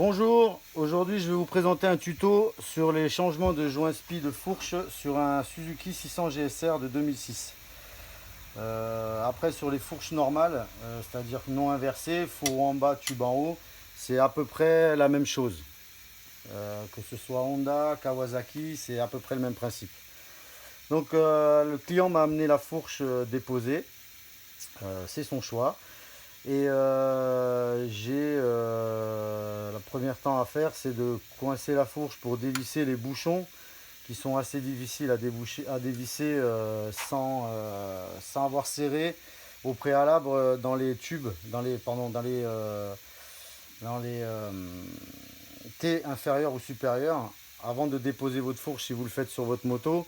Bonjour, aujourd'hui je vais vous présenter un tuto sur les changements de joint spi de fourche sur un Suzuki 600 GSR de 2006. Après sur les fourches normales, c'est-à-dire non inversées, fourreau en bas, tube en haut, c'est à peu près la même chose. Que ce soit Honda, Kawasaki, c'est à peu près le même principe. Donc le client m'a amené la fourche déposée, c'est son choix. Et la première temps à faire, c'est de coincer la fourche pour dévisser les bouchons qui sont assez difficiles à dévisser sans avoir serré au préalable dans les tubes, dans les T inférieurs ou supérieurs. Avant de déposer votre fourche, si vous le faites sur votre moto,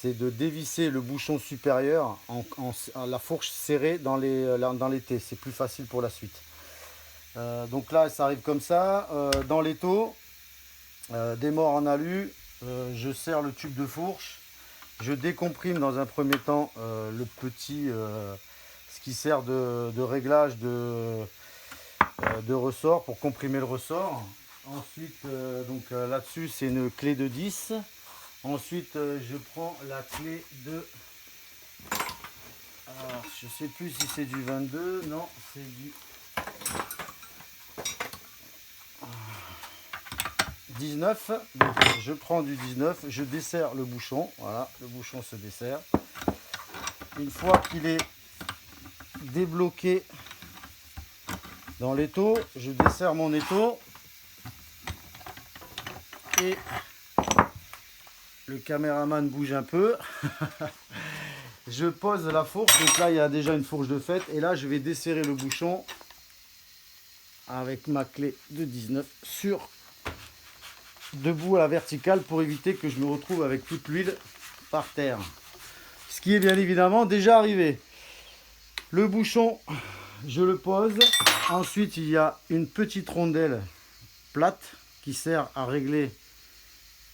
c'est de dévisser le bouchon supérieur en la fourche serrée dans les T. C'est plus facile pour la suite. Donc là, ça arrive comme ça. Dans l'étau, des morts en alu, je serre le tube de fourche. Je décomprime dans un premier temps ce qui sert de réglage de ressort pour comprimer le ressort. Ensuite, là-dessus, c'est une clé de 10. Ensuite, je prends la clé de... Alors, je ne sais plus si c'est du 22. Non, c'est du 19. Donc, je prends du 19. Je desserre le bouchon. Voilà, le bouchon se desserre. Une fois qu'il est débloqué dans l'étau, je desserre mon étau. Et le caméraman bouge un peu. Je pose la fourche, donc là il y a déjà une fourche de fait, et là je vais desserrer le bouchon avec ma clé de 19 debout à la verticale pour éviter que je me retrouve avec toute l'huile par terre. Ce qui est bien évidemment déjà arrivé. Le bouchon, je le pose. Ensuite il y a une petite rondelle plate qui sert à régler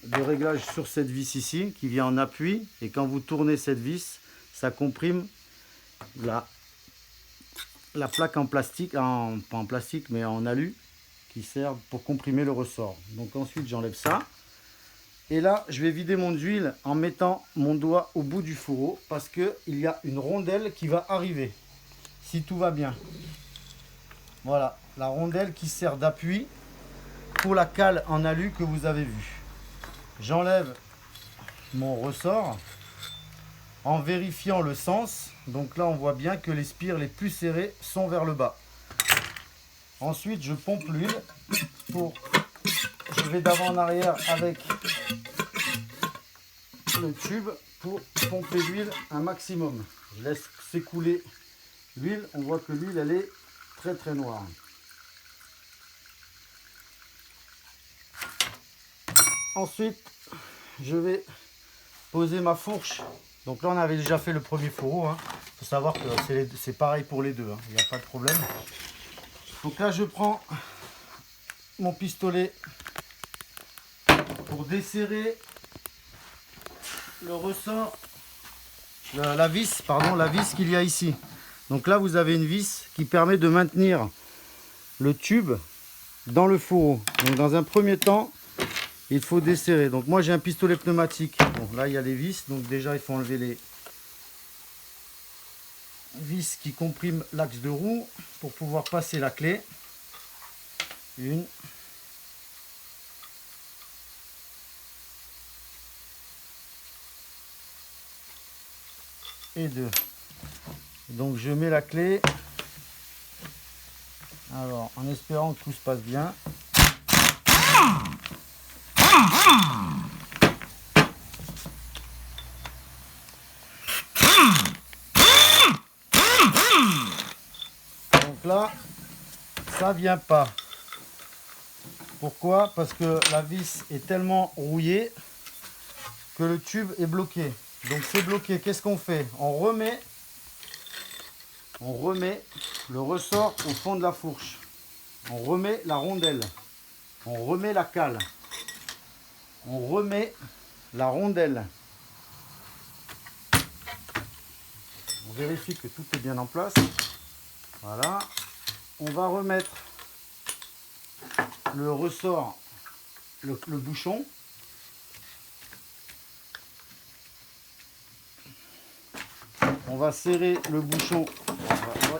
de réglage sur cette vis ici, qui vient en appui, et quand vous tournez cette vis, ça comprime la plaque en plastique, pas en plastique mais en alu, qui sert pour comprimer le ressort. Donc ensuite j'enlève ça, et là je vais vider mon huile en mettant mon doigt au bout du fourreau, parce qu'il y a une rondelle qui va arriver, si tout va bien. Voilà, la rondelle qui sert d'appui pour la cale en alu que vous avez vue. J'enlève mon ressort en vérifiant le sens. Donc là on voit bien que les spires les plus serrés sont vers le bas. Ensuite je pompe l'huile. Je vais d'avant en arrière avec le tube pour pomper l'huile un maximum. Je laisse s'écouler l'huile. On voit que l'huile elle est très très noire. Ensuite je vais poser ma fourche. Donc là on avait déjà fait le premier fourreau. Il faut savoir que c'est pareil pour les deux. Il n'y a pas de problème. Donc là je prends mon pistolet pour desserrer le ressort, la vis qu'il y a ici. Donc là vous avez une vis qui permet de maintenir le tube dans le fourreau. Donc dans un premier temps il faut desserrer. Donc moi j'ai un pistolet pneumatique. Bon, là il y a les vis, donc déjà il faut enlever les vis qui compriment l'axe de roue pour pouvoir passer la clé. Une. Et deux. Donc je mets la clé. Alors en espérant que tout se passe bien. Donc là, ça vient pas. Pourquoi? Parce que la vis est tellement rouillée que le tube est bloqué. Donc c'est bloqué. Qu'est-ce qu'on fait? On remet le ressort au fond de la fourche. On remet la rondelle. On remet la cale. On remet la rondelle. On vérifie que tout est bien en place. Voilà. On va remettre le ressort, le bouchon. On va serrer le bouchon.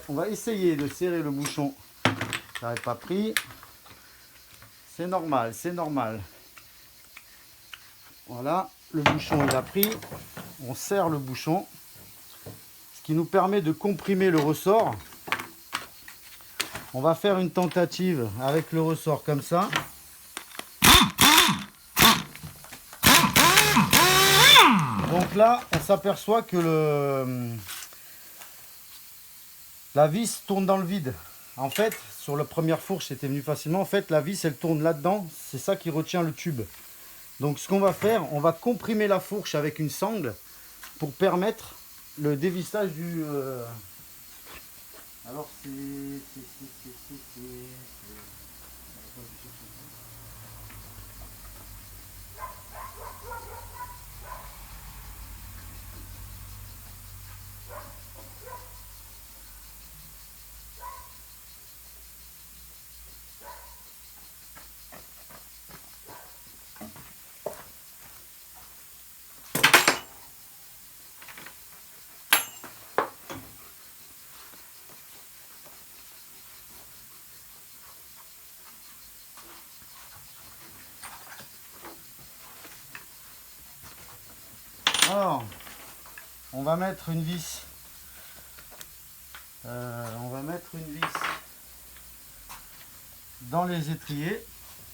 On va essayer de serrer le bouchon. Ça n'avait pas pris. C'est normal, c'est normal. Voilà, le bouchon il a pris. On serre le bouchon. Ce qui nous permet de comprimer le ressort. On va faire une tentative avec le ressort comme ça. Donc là, on s'aperçoit que la vis tourne dans le vide. En fait, sur la première fourche, c'était venu facilement. En fait, la vis, elle tourne là-dedans. C'est ça qui retient le tube. Donc, ce qu'on va faire, on va comprimer la fourche avec une sangle pour permettre le dévissage du... Alors, c'est... Alors, on va mettre une vis. Dans les étriers,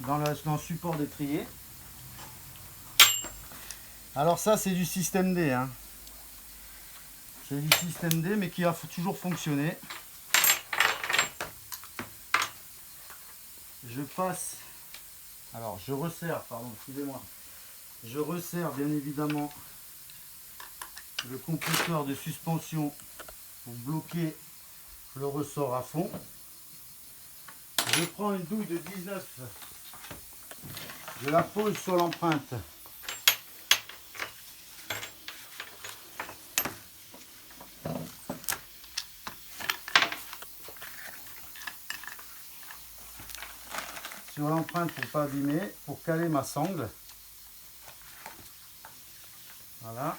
dans le support d'étrier. Alors ça, c'est du système D. Hein. C'est du système D, mais qui a toujours fonctionné. Je passe. Alors, je resserre, pardon, excusez-moi. Je resserre bien évidemment le compresseur de suspension pour bloquer le ressort à fond. Je prends une douille de 19, je la pose sur l'empreinte. Sur l'empreinte pour pas abîmer, pour caler ma sangle. Voilà.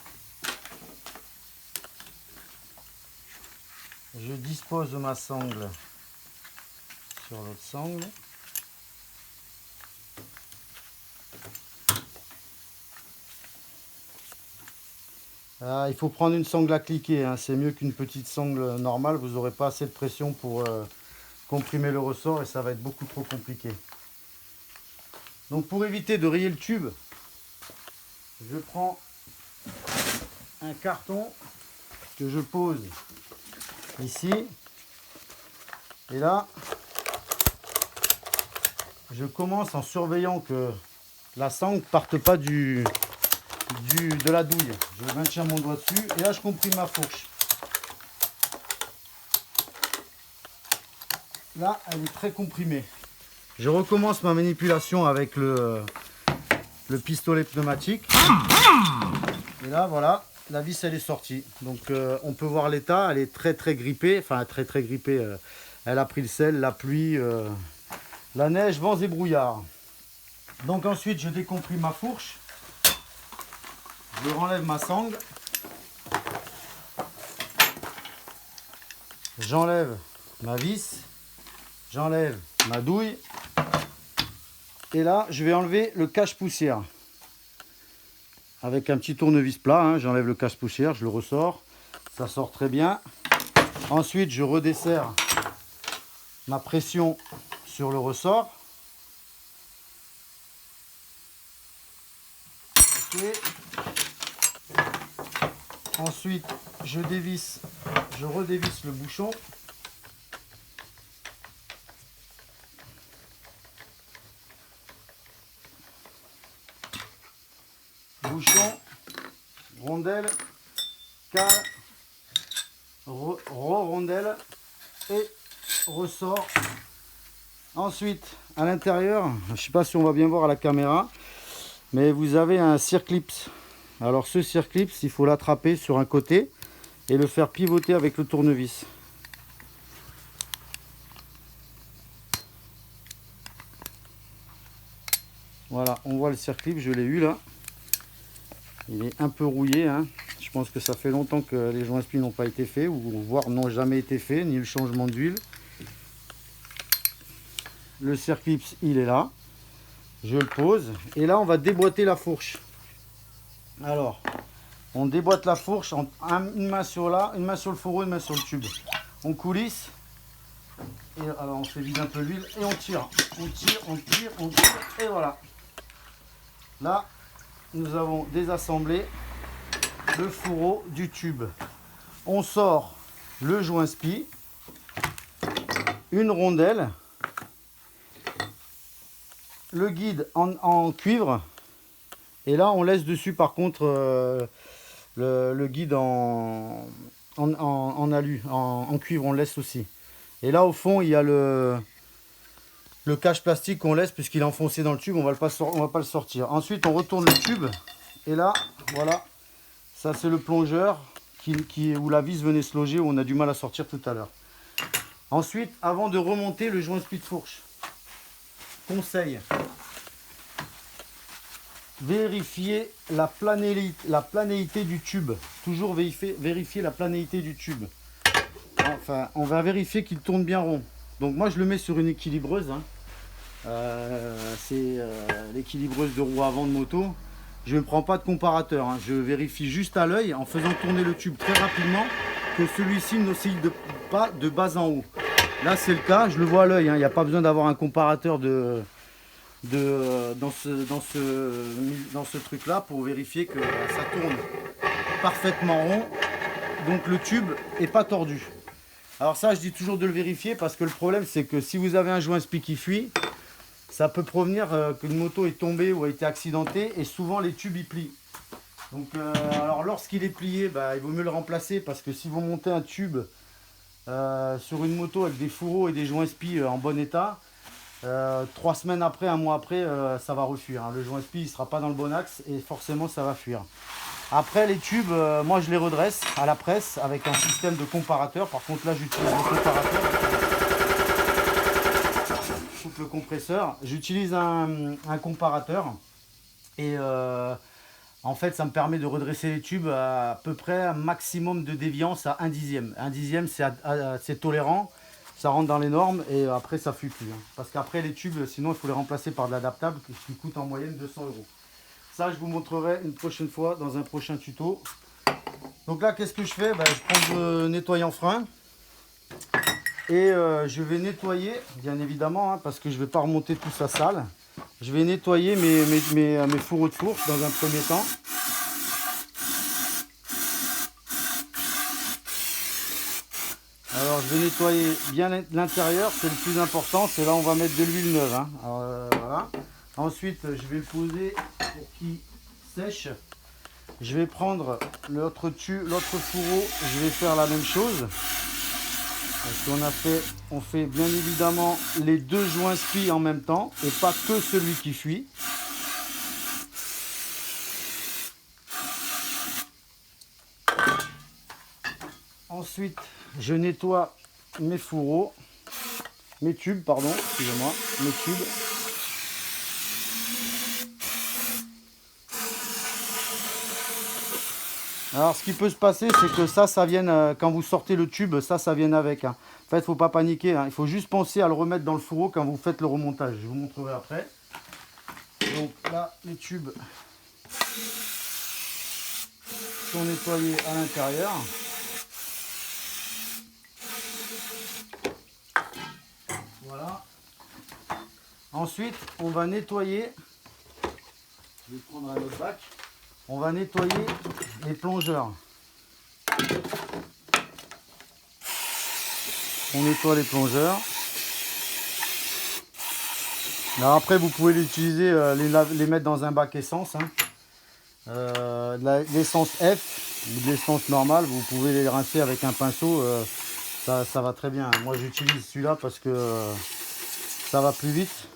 Je dispose ma sangle sur l'autre sangle. Ah, il faut prendre une sangle à cliquer, hein. C'est mieux qu'une petite sangle normale. Vous n'aurez pas assez de pression pour comprimer le ressort et ça va être beaucoup trop compliqué. Donc pour éviter de rayer le tube, je prends un carton que je pose ici. Et là, je commence en surveillant que la sangle ne parte pas de la douille. Je maintiens mon doigt dessus et là je comprime ma fourche. Là, elle est très comprimée. Je recommence ma manipulation avec le pistolet pneumatique. Et là, voilà, la vis elle est sortie. Donc on peut voir l'état, elle est très grippée. Enfin, très grippée. Elle a pris le sel, la pluie, la neige, vents et brouillards. Donc ensuite, je décomprime ma fourche. Je renlève ma sangle. J'enlève ma vis. J'enlève ma douille. Et là, je vais enlever le cache-poussière. Avec un petit tournevis plat, hein, j'enlève le cache-poussière, je le ressors. Ça sort très bien. Ensuite, je redesserre ma pression sur le ressort. Okay. Ensuite, je redévisse le bouchon. Bouchon, rondelle, cale, rondelle et ressort. Ensuite, à l'intérieur, je ne sais pas si on va bien voir à la caméra, mais vous avez un circlips. Alors ce circlips, il faut l'attraper sur un côté et le faire pivoter avec le tournevis. Voilà, on voit le circlip, je l'ai eu là. Il est un peu rouillé, hein. Je pense que ça fait longtemps que les joints spi n'ont pas été faits, ou voire n'ont jamais été faits, ni le changement d'huile. Le circlip, il est là. Je le pose. Et là, on va déboîter la fourche. Alors, on déboîte la fourche, une main sur là, une main sur le fourreau, une main sur le tube. On coulisse. Et alors, on fait vider un peu l'huile et on tire. On tire, on tire, on tire. Et voilà. Là, nous avons désassemblé le fourreau du tube. On sort le joint spi, une rondelle, le guide en cuivre, et là on laisse dessus par contre le guide en alu, en cuivre on le laisse aussi. Et là au fond il y a le cache plastique qu'on laisse puisqu'il est enfoncé dans le tube, on va pas le sortir. Ensuite on retourne le tube et là voilà, ça c'est le plongeur où la vis venait se loger, où on a du mal à sortir tout à l'heure. Ensuite, avant de remonter le joint spi de fourche, conseil, vérifier la planéité du tube. Toujours vérifier la planéité du tube. Enfin, on va vérifier qu'il tourne bien rond. Donc moi je le mets sur une équilibreuse, hein. C'est l'équilibreuse de roue avant de moto. Je ne prends pas de comparateur, hein. Je vérifie juste à l'œil en faisant tourner le tube très rapidement que celui-ci n'oscille pas de bas en haut. Là c'est le cas, je le vois à l'œil, hein. Il n'y a pas besoin d'avoir un comparateur dans ce truc là pour vérifier que ça tourne parfaitement rond, donc le tube est pas tordu. Alors ça je dis toujours de le vérifier parce que le problème c'est que si vous avez un joint spi qui fuit, ça peut provenir qu'une moto est tombée ou a été accidentée et souvent les tubes y plient. Donc alors lorsqu'il est plié, il vaut mieux le remplacer parce que si vous montez un tube sur une moto avec des fourreaux et des joints spi en bon état, 3 semaines après, un mois après, ça va refuir, hein. Le joint spi ne sera pas dans le bon axe et forcément ça va fuir. Après les tubes, moi je les redresse à la presse avec un système de comparateur. Par contre là j'utilise le comparateur. Je coupe le compresseur. J'utilise un comparateur et en fait ça me permet de redresser les tubes à peu près un maximum de déviance à 1/10. 1/10 c'est tolérant. Ça rentre dans les normes et après ça fuit plus, hein. Parce qu'après les tubes, sinon il faut les remplacer par de l'adaptable qui coûte en moyenne 200 €. Ça je vous montrerai une prochaine fois dans un prochain tuto. Donc là qu'est-ce que je fais? Je prends le nettoyant frein et je vais nettoyer bien évidemment, hein, parce que je ne vais pas remonter tout ça sale. Je vais nettoyer mes fourreaux de fourche dans un premier temps. Alors je vais nettoyer bien l'intérieur, c'est le plus important, c'est là où on va mettre de l'huile neuve, hein. Alors, voilà. Ensuite je vais le poser pour qu'il sèche. Je vais prendre l'autre fourreau, je vais faire la même chose. On fait bien évidemment les deux joints spi en même temps et pas que celui qui fuit. Ensuite, je nettoie mes fourreaux, mes tubes, pardon, excusez-moi, mes tubes. Alors, ce qui peut se passer, c'est que ça vienne, quand vous sortez le tube, ça vienne avec, hein. En fait, il ne faut pas paniquer, hein. Il faut juste penser à le remettre dans le fourreau quand vous faites le remontage. Je vous montrerai après. Donc là, les tubes sont nettoyés à l'intérieur. Voilà. Ensuite, on va nettoyer. Je vais prendre un autre bac. On va nettoyer les plongeurs. On nettoie les plongeurs. Alors après, vous pouvez l'utiliser, les mettre dans un bac essence, hein. L'essence F ou de l'essence normale, vous pouvez les rincer avec un pinceau, ça va très bien. Moi j'utilise celui-là parce que ça va plus vite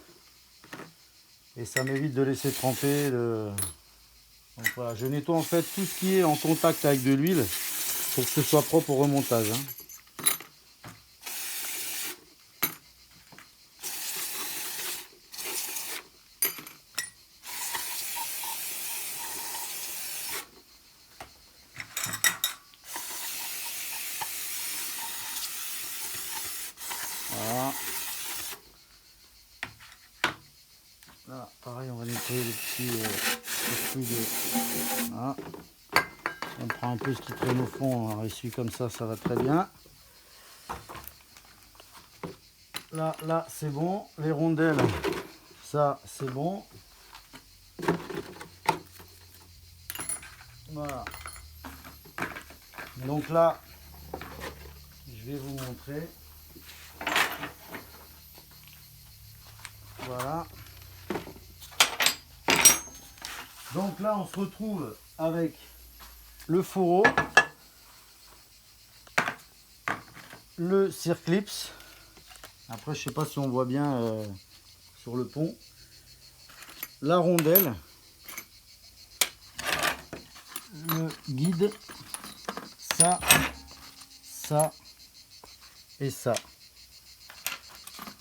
et ça m'évite de laisser tremper. Donc voilà, je nettoie en fait tout ce qui est en contact avec de l'huile pour que ce soit propre au remontage, hein. Là, pareil, on va nettoyer les petits trucs de... Voilà. On prend un peu ce qui traîne au fond, on essuie comme ça va très bien. Là, c'est bon. Les rondelles, ça, c'est bon. Voilà. Donc là, je vais vous montrer. Voilà. Donc là, on se retrouve avec le fourreau, le circlips. Après, je sais pas si on voit bien sur le pont. La rondelle, le guide, ça et ça.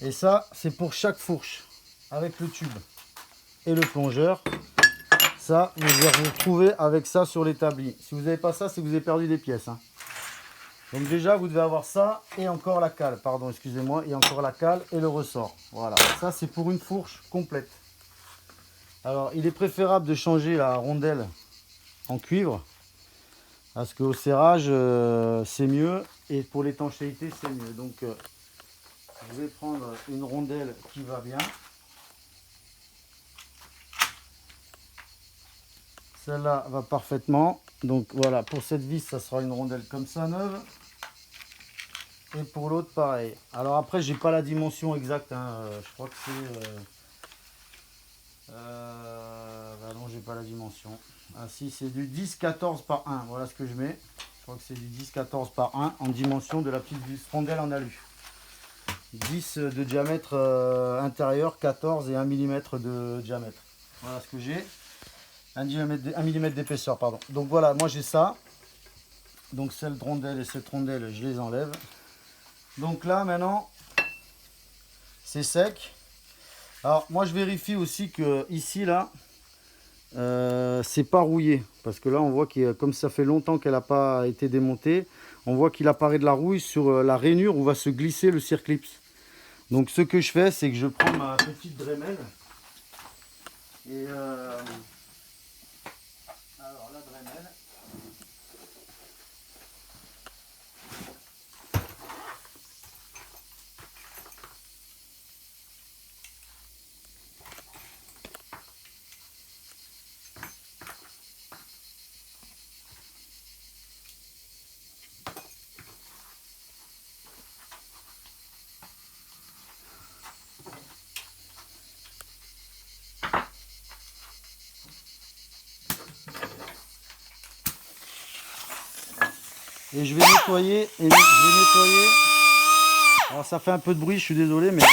Et ça, c'est pour chaque fourche avec le tube et le plongeur. Ça, vous allez vous retrouver avec ça sur l'établi. Si vous n'avez pas ça, c'est que vous avez perdu des pièces. Hein. Donc déjà, vous devez avoir ça et encore la cale. Pardon, excusez-moi. Et encore la cale et le ressort. Voilà. Ça, c'est pour une fourche complète. Alors, il est préférable de changer la rondelle en cuivre. Parce qu'au serrage, c'est mieux. Et pour l'étanchéité, c'est mieux. Donc, je vais prendre une rondelle qui va bien. Celle-là va parfaitement. Donc voilà, pour cette vis, ça sera une rondelle comme ça, neuve. Et pour l'autre, pareil. Alors après, j'ai pas la dimension exacte. Hein. Je crois que c'est... bah non, j'ai pas la dimension. Ah si, c'est du 10-14 par 1. Voilà ce que je mets. Je crois que c'est du 10-14 par 1 en dimension de la petite vis rondelle en alu. 10 de diamètre intérieur, 14 et 1 mm de diamètre. Voilà ce que j'ai. 1 mm d'épaisseur, pardon. Donc voilà, moi j'ai ça. Donc cette rondelle et cette rondelle, je les enlève. Donc là, maintenant, c'est sec. Alors moi je vérifie aussi que ici, là, c'est pas rouillé. Parce que là, on voit que comme ça fait longtemps qu'elle n'a pas été démontée, on voit qu'il apparaît de la rouille sur la rainure où va se glisser le circlips. Donc ce que je fais, c'est que je prends ma petite Dremel et alors la Dremel, et je vais nettoyer. Alors ça fait un peu de bruit, je suis désolé, mais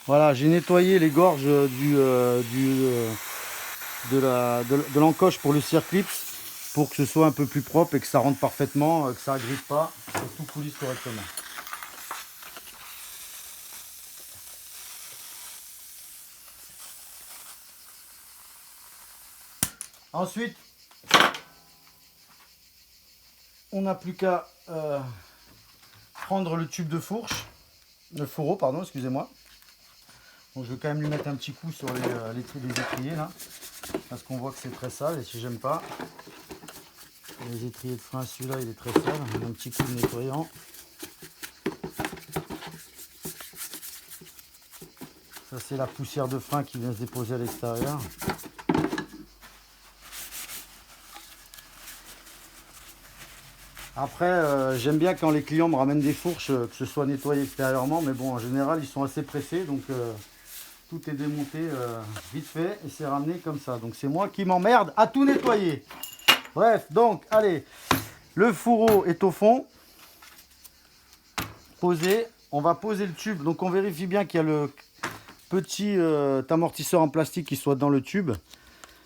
voilà, j'ai nettoyé les gorges de l'encoche pour le circlips pour que ce soit un peu plus propre et que ça rentre parfaitement, que ça ne grippe pas, que tout coulisse correctement. Ensuite, on n'a plus qu'à prendre le tube de fourche, le fourreau, pardon, excusez-moi. Donc je vais quand même lui mettre un petit coup sur les étriers là, parce qu'on voit que c'est très sale et si j'aime pas. Les étriers de frein, celui-là il est très sale, un petit coup de nettoyant. Ça c'est la poussière de frein qui vient se déposer à l'extérieur. Après, j'aime bien quand les clients me ramènent des fourches, que ce soit nettoyé extérieurement, mais bon, en général, ils sont assez pressés, donc tout est démonté vite fait et c'est ramené comme ça. Donc c'est moi qui m'emmerde à tout nettoyer. Bref, donc, allez, le fourreau est au fond, posé. On va poser le tube, donc on vérifie bien qu'il y a le petit amortisseur en plastique qui soit dans le tube,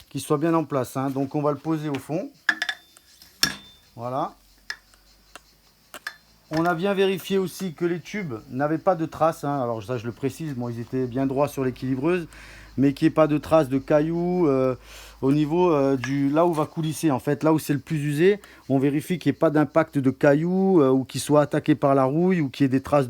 qui soit bien en place. Hein. Donc on va le poser au fond. Voilà. On a bien vérifié aussi que les tubes n'avaient pas de traces. Hein. Alors ça, je le précise, bon, ils étaient bien droits sur l'équilibreuse. mais qu'il n'y ait pas de traces de cailloux au niveau là où va coulisser. En fait, là où c'est le plus usé, on vérifie qu'il n'y ait pas d'impact de cailloux ou qu'il soit attaqué par la rouille ou qu'il y ait des traces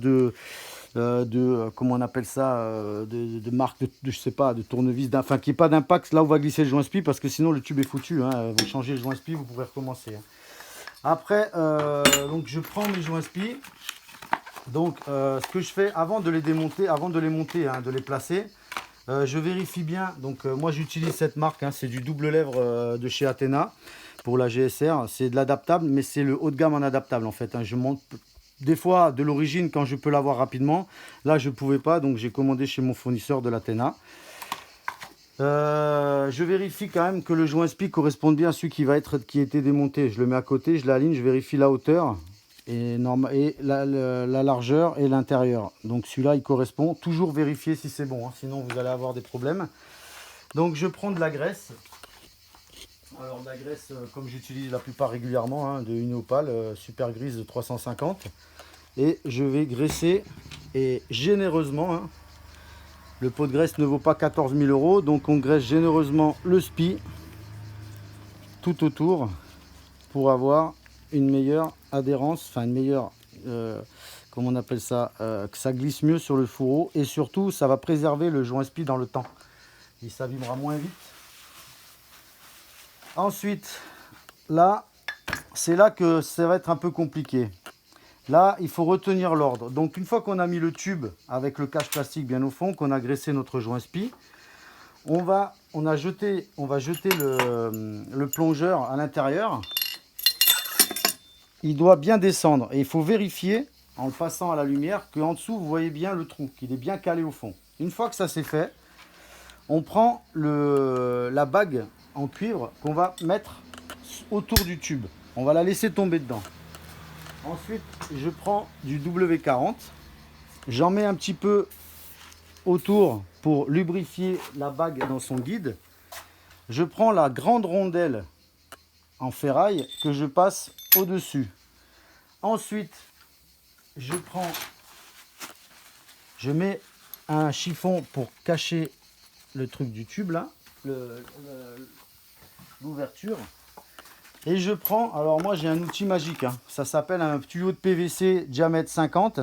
comment on appelle ça, de marque je sais pas, de tournevis, enfin qu'il n'y ait pas d'impact là où va glisser le joint spi, parce que sinon le tube est foutu. Hein. Vous changez le joint spi, vous pourrez recommencer. Hein. Après, donc je prends mes joints spi. Donc, ce que je fais avant de les démonter, avant de les monter, hein, de les placer, je vérifie bien. Donc, moi, j'utilise cette marque. Hein, c'est du double lèvre de chez Athena pour la GSR. C'est de l'adaptable, mais c'est le haut de gamme en adaptable en fait. Hein. Je monte des fois de l'origine quand je peux l'avoir rapidement. Là, je ne pouvais pas, donc j'ai commandé chez mon fournisseur de l'Athena. Je vérifie quand même que le joint spi corresponde bien à celui qui a été démonté. Je le mets à côté, je l'aligne, je vérifie la hauteur et la largeur et l'intérieur. Donc celui-là, il correspond. Toujours vérifier si c'est bon, hein, sinon vous allez avoir des problèmes. Donc je prends de la graisse. Alors de la graisse, comme j'utilise la plupart régulièrement, hein, de Uniopal, super grise de 350. Et je vais graisser, et généreusement, hein, le pot de graisse ne vaut pas 14 000 €, donc on graisse généreusement le spi tout autour pour avoir une meilleure adhérence, enfin une meilleure, comment on appelle ça, que ça glisse mieux sur le fourreau, et surtout ça va préserver le joint spi dans le temps. Il s'abîmera moins vite. Ensuite, là, c'est là que ça va être un peu compliqué. Là, il faut retenir l'ordre. Donc, une fois qu'on a mis le tube avec le cache plastique bien au fond, qu'on a graissé notre joint spi, on va jeter le plongeur à l'intérieur. Il doit bien descendre. Et il faut vérifier, en le passant à la lumière, qu'en dessous, vous voyez bien le trou, qu'il est bien calé au fond. Une fois que ça c'est fait, on prend la bague en cuivre qu'on va mettre autour du tube. On va la laisser tomber dedans. Ensuite, je prends du W40. J'en mets un petit peu autour pour lubrifier la bague dans son guide. Je prends la grande rondelle en ferraille que je passe au-dessus. Ensuite, je mets un chiffon pour cacher le truc du tube là, l'ouverture. Et je prends, alors moi j'ai un outil magique, hein. Ça s'appelle un tuyau de PVC diamètre 50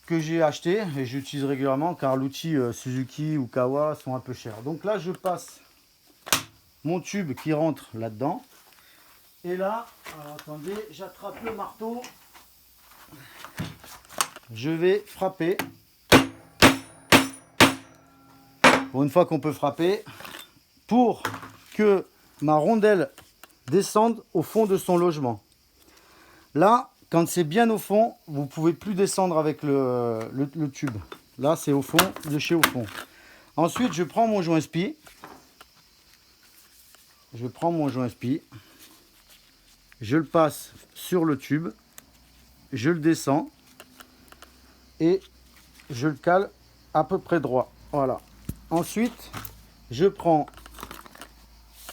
que j'ai acheté et j'utilise régulièrement car l'outil Suzuki ou Kawa sont un peu chers. Donc là je passe mon tube qui rentre là-dedans. Et là, alors attendez, j'attrape le marteau. Je vais frapper. Pour une fois qu'on peut frapper, pour que ma rondelle descende au fond de son logement. Là, quand c'est bien au fond, vous ne pouvez plus descendre avec le tube. Là, c'est au fond, de chez au fond. Ensuite, je prends mon joint spi. Je le passe sur le tube. Je le descends. Et je le cale à peu près droit. Voilà. Ensuite, je prends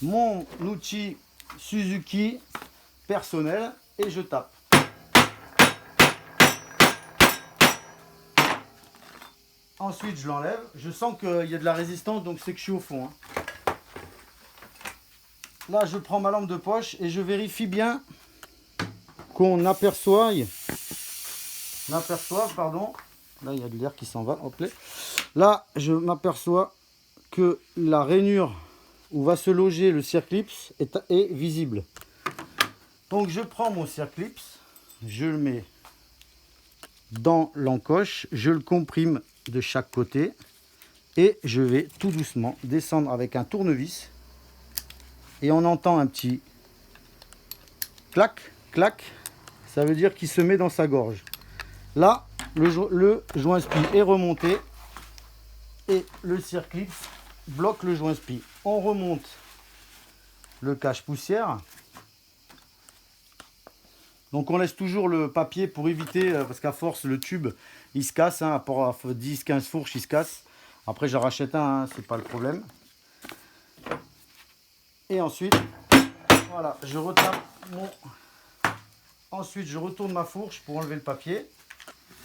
mon outil Suzuki personnel et je tape. Ensuite, je l'enlève. Je sens qu'il y a de la résistance, donc c'est que je suis au fond. Hein. Là, je prends ma lampe de poche et je vérifie bien qu'on aperçoive. Pardon. Là, il y a de l'air qui s'en va. Hop là. Là, je m'aperçois que la rainure où va se loger le circlips est visible. Donc je prends mon circlips, je le mets dans l'encoche, je le comprime de chaque côté et je vais tout doucement descendre avec un tournevis et on entend un petit clac, clac, ça veut dire qu'il se met dans sa gorge. Là, le joint spi est remonté et le circlips bloque le joint spi. On remonte le cache-poussière. Donc on laisse toujours le papier pour éviter, parce qu'à force le tube il se casse, hein, à 10-15 fourches il se casse. Après j'en rachète un, hein, c'est pas le problème. Et ensuite, voilà, je retape mon... Ensuite je retourne ma fourche pour enlever le papier.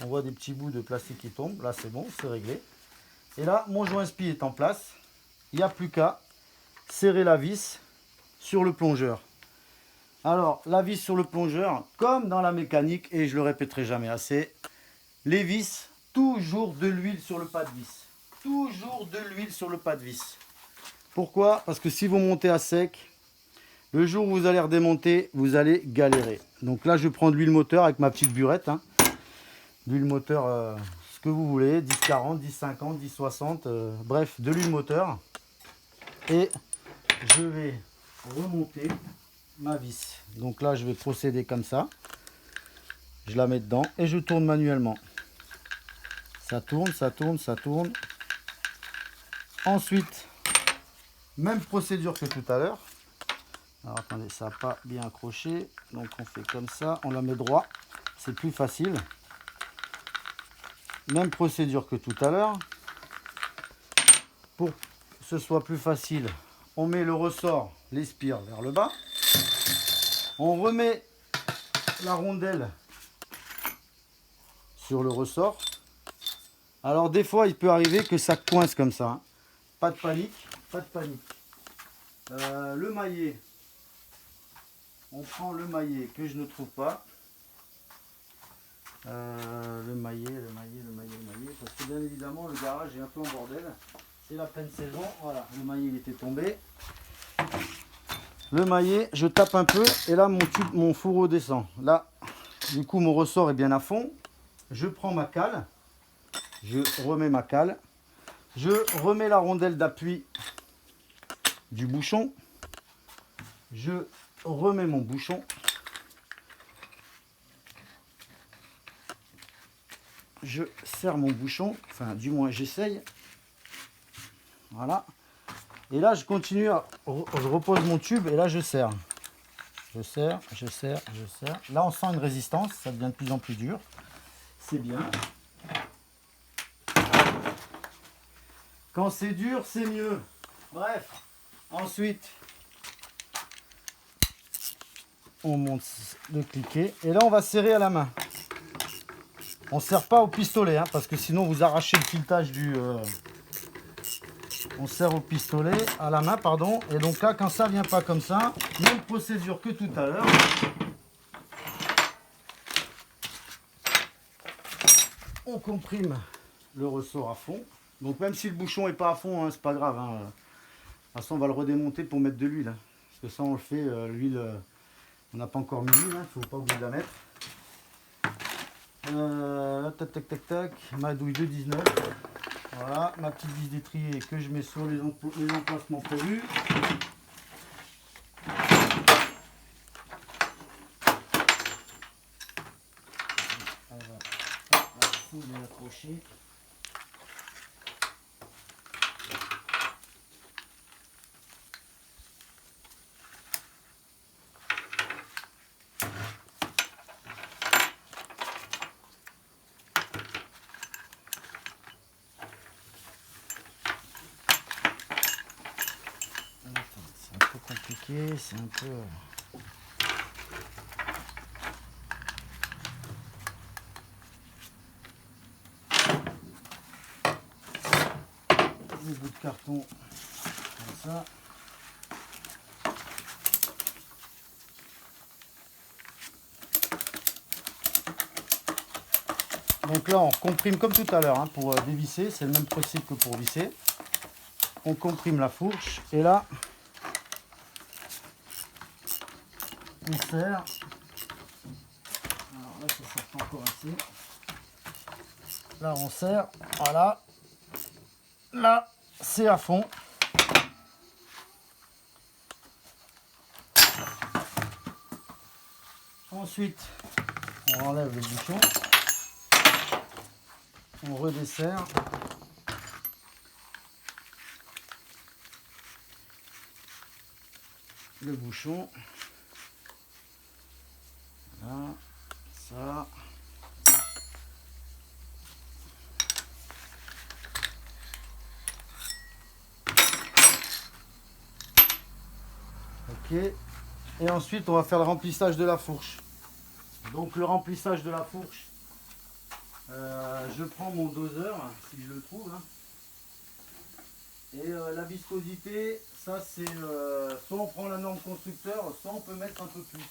On voit des petits bouts de plastique qui tombent, là c'est bon, c'est réglé. Et là, mon joint-spi est en place. Il n'y a plus qu'à serrer la vis sur le plongeur. Alors, la vis sur le plongeur, comme dans la mécanique, et je le répéterai jamais assez, les vis, toujours de l'huile sur le pas de vis. Toujours de l'huile sur le pas de vis. Pourquoi? Parce que si vous montez à sec, le jour où vous allez redémonter, vous allez galérer. Donc là, je prends de l'huile moteur avec ma petite burette. Hein. L'huile moteur, ce que vous voulez, 10-40, 10-50, 10-60, bref, de l'huile moteur. Et je vais remonter ma vis. Donc là, je vais procéder comme ça. Je la mets dedans et je tourne manuellement. Ça tourne, ça tourne, ça tourne. Ensuite, même procédure que tout à l'heure. Alors attendez, ça n'a pas bien accroché. Donc on fait comme ça, on la met droit. C'est plus facile. Même procédure que tout à l'heure. Pour que ce soit plus facile, on met le ressort, les spires vers le bas. On remet la rondelle sur le ressort. Alors des fois, il peut arriver que ça coince comme ça. Hein. Pas de panique, pas de panique. Le maillet. On prend le maillet que je ne trouve pas. Le maillet, parce que bien évidemment le garage est un peu en bordel. C'est la pleine saison. Voilà, le maillet il était tombé. Le maillet, je tape un peu et là mon fourreau descend. Là, du coup mon ressort est bien à fond. Je prends ma cale. Je remets ma cale. Je remets la rondelle d'appui du bouchon. Je remets mon bouchon. Je serre mon bouchon, enfin du moins j'essaye. Voilà. Et là je continue, je repose mon tube et là je serre. Je serre, je serre, je serre. Là on sent une résistance, ça devient de plus en plus dur. C'est bien. Quand c'est dur, c'est mieux. Bref, ensuite, on monte le cliquet et là on va serrer à la main. On ne serre pas au pistolet, hein, parce que sinon vous arrachez le filetage du... On serre au pistolet, à la main, pardon. Et donc là, quand ça ne vient pas comme ça, même procédure que tout à l'heure. On comprime le ressort à fond. Donc même si le bouchon n'est pas à fond, hein, c'est pas grave. Hein. De toute façon, on va le redémonter pour mettre de l'huile. Hein. Parce que ça, on le fait, l'huile, on n'a pas encore mis l'huile, il ne faut pas oublier de la mettre. Tac, tac, tac, tac, ma douille de 19. Voilà, ma petite vis d'étrier que je mets sur les emplacements prévus. Il est accroché. C'est un peu compliqué, c'est un peu... Des bouts de carton comme ça. Donc là on comprime comme tout à l'heure hein, pour dévisser, c'est le même principe que pour visser. On comprime la fourche et là on serre. Alors là ça sert pas encore assez. Là on serre, voilà. Là c'est à fond. Ensuite on enlève le bouchon. On redessert. Le bouchon. Voilà, ça. Ok. Et ensuite, on va faire le remplissage de la fourche. Donc, le remplissage de la fourche, je prends mon doseur, si je le trouve. Hein. Et la viscosité, ça c'est soit on prend la norme constructeur, soit on peut mettre un peu plus.